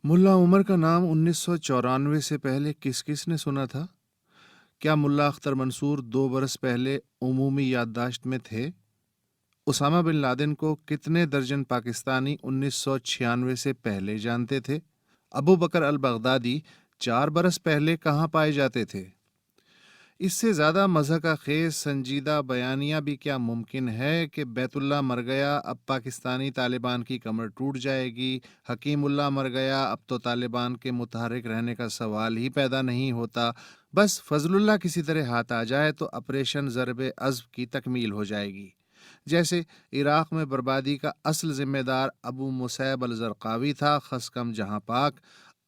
ملا عمر کا نام 1994 سے پہلے کس کس نے سنا تھا؟ کیا ملا اختر منصور 2 برس پہلے عمومی یادداشت میں تھے؟ اسامہ بن لادن کو کتنے درجن پاکستانی 1996 سے پہلے جانتے تھے؟ ابو بکر البغدادی 4 برس پہلے کہاں پائے جاتے تھے؟ اس سے زیادہ مزہ کا خیز سنجیدہ بیانیہ بھی کیا ممکن ہے کہ بیت اللہ مر گیا اب پاکستانی طالبان کی کمر ٹوٹ جائے گی، حکیم اللہ مر گیا اب تو طالبان کے متحرک رہنے کا سوال ہی پیدا نہیں ہوتا، بس فضل اللہ کسی طرح ہاتھ آ جائے تو آپریشن ضرب عضب کی تکمیل ہو جائے گی۔ جیسے عراق میں بربادی کا اصل ذمہ دار ابو مصعب الزرقاوی تھا، خس کم جہاں پاک،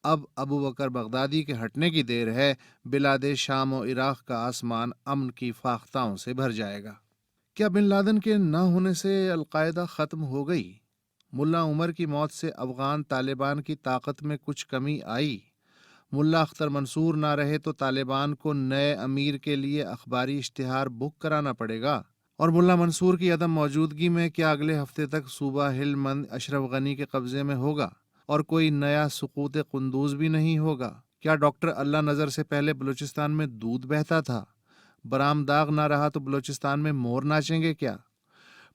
اب ابو بکر بغدادی کے ہٹنے کی دیر ہے، بلاد شام و عراق کا آسمان امن کی فاختاؤں سے بھر جائے گا۔ کیا بن لادن کے نہ ہونے سے القاعدہ ختم ہو گئی؟ ملا عمر کی موت سے افغان طالبان کی طاقت میں کچھ کمی آئی؟ ملا اختر منصور نہ رہے تو طالبان کو نئے امیر کے لیے اخباری اشتہار بک کرانا پڑے گا؟ اور ملا منصور کی عدم موجودگی میں کیا اگلے ہفتے تک صوبہ ہلد مند اشرف غنی کے قبضے میں ہوگا اور کوئی نیا سقوط قندوز بھی نہیں ہوگا؟ کیا ڈاکٹر اللہ نظر سے پہلے بلوچستان میں دودھ بہتا تھا؟ برام داغ نہ رہا تو بلوچستان میں مور ناچیں گے کیا؟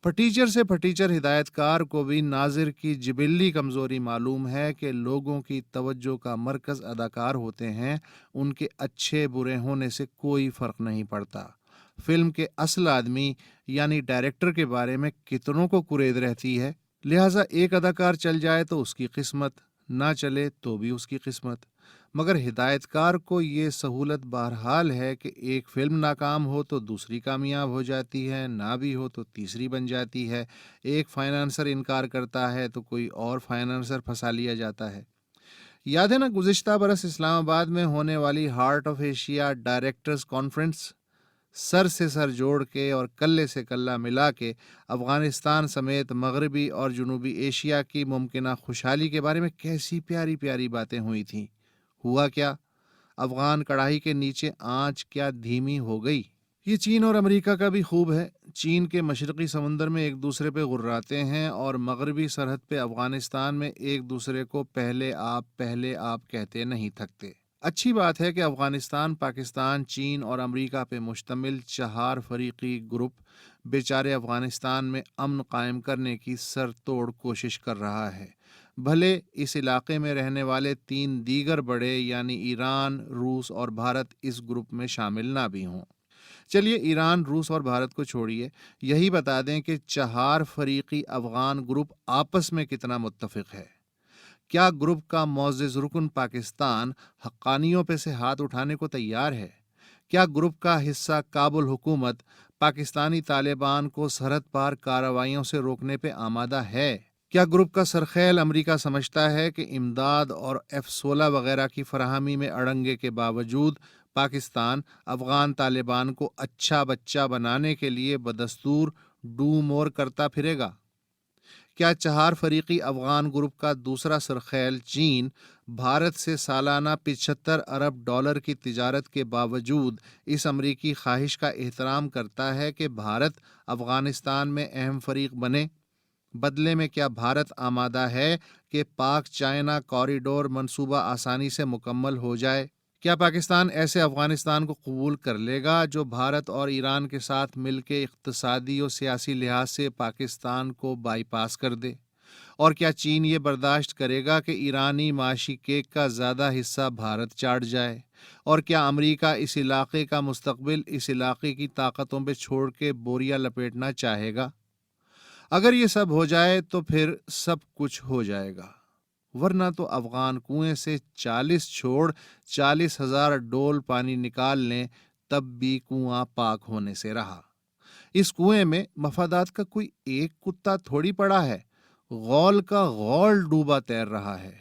پھٹیچر سے پھٹیچر ہدایت کار کو بھی ناظر کی جبلی کمزوری معلوم ہے کہ لوگوں کی توجہ کا مرکز اداکار ہوتے ہیں، ان کے اچھے برے ہونے سے کوئی فرق نہیں پڑتا۔ فلم کے اصل آدمی یعنی ڈائریکٹر کے بارے میں کتنوں کو کرید رہتی ہے، لہٰذا ایک اداکار چل جائے تو اس کی قسمت، نہ چلے تو بھی اس کی قسمت۔ مگر ہدایت کار کو یہ سہولت بہرحال ہے کہ ایک فلم ناکام ہو تو دوسری کامیاب ہو جاتی ہے، نہ بھی ہو تو تیسری بن جاتی ہے، ایک فائنانسر انکار کرتا ہے تو کوئی اور فائنانسر پھنسا لیا جاتا ہے۔ یاد ہے نا گزشتہ برس اسلام آباد میں ہونے والی heart of Asia directors conference? سر سے سر جوڑ کے اور کلے سے کلہ ملا کے افغانستان سمیت مغربی اور جنوبی ایشیا کی ممکنہ خوشحالی کے بارے میں کیسی پیاری پیاری باتیں ہوئی تھیں۔ ہوا کیا؟ افغان کڑاہی کے نیچے آنچ کیا دھیمی ہو گئی؟ یہ چین اور امریکہ کا بھی خوب ہے۔ چین کے مشرقی سمندر میں ایک دوسرے پہ غراتے ہیں اور مغربی سرحد پہ افغانستان میں ایک دوسرے کو پہلے آپ کہتے نہیں تھکتے۔ اچھی بات ہے کہ افغانستان پاکستان، چین اور امریکہ پہ مشتمل 4 فریقی گروپ بیچارے افغانستان میں امن قائم کرنے کی سر توڑ کوشش کر رہا ہے، بھلے اس علاقے میں رہنے والے 3 دیگر بڑے یعنی ایران، روس اور بھارت اس گروپ میں شامل نہ بھی ہوں۔ چلیے ایران، روس اور بھارت کو چھوڑیے، یہی بتا دیں کہ 4 فریقی افغان گروپ آپس میں کتنا متفق ہے۔ کیا گروپ کا معزز رکن پاکستان حقانیوں پہ سے ہاتھ اٹھانے کو تیار ہے؟ کیا گروپ کا حصہ کابل حکومت پاکستانی طالبان کو سرحد پار کارروائیوں سے روکنے پہ آمادہ ہے؟ کیا گروپ کا سرخیل امریکہ سمجھتا ہے کہ امداد اور F-16 وغیرہ کی فراہمی میں اڑنگے کے باوجود پاکستان افغان طالبان کو اچھا بچہ بنانے کے لیے بدستور ڈو مور کرتا پھرے گا؟ کیا 4 فریقی افغان گروپ کا دوسرا سرخیل چین بھارت سے سالانہ 75 ارب ڈالر کی تجارت کے باوجود اس امریکی خواہش کا احترام کرتا ہے کہ بھارت افغانستان میں اہم فریق بنے؟ بدلے میں کیا بھارت آمادہ ہے کہ پاک چائنا کوریڈور منصوبہ آسانی سے مکمل ہو جائے؟ کیا پاکستان ایسے افغانستان کو قبول کر لے گا جو بھارت اور ایران کے ساتھ مل کے اقتصادی اور سیاسی لحاظ سے پاکستان کو بائی پاس کر دے؟ اور کیا چین یہ برداشت کرے گا کہ ایرانی معاشی کیک کا زیادہ حصہ بھارت چاٹ جائے؟ اور کیا امریکہ اس علاقے کا مستقبل اس علاقے کی طاقتوں پہ چھوڑ کے بوریا لپیٹنا چاہے گا؟ اگر یہ سب ہو جائے تو پھر سب کچھ ہو جائے گا، ورنہ تو افغان کنویں سے 40 چھوڑ 40,000 ڈول پانی نکال لیں تب بھی کنواں پاک ہونے سے رہا۔ اس کنویں میں مفادات کا کوئی ایک کتا تھوڑی پڑا ہے، غول کا غول ڈوبا تیر رہا ہے۔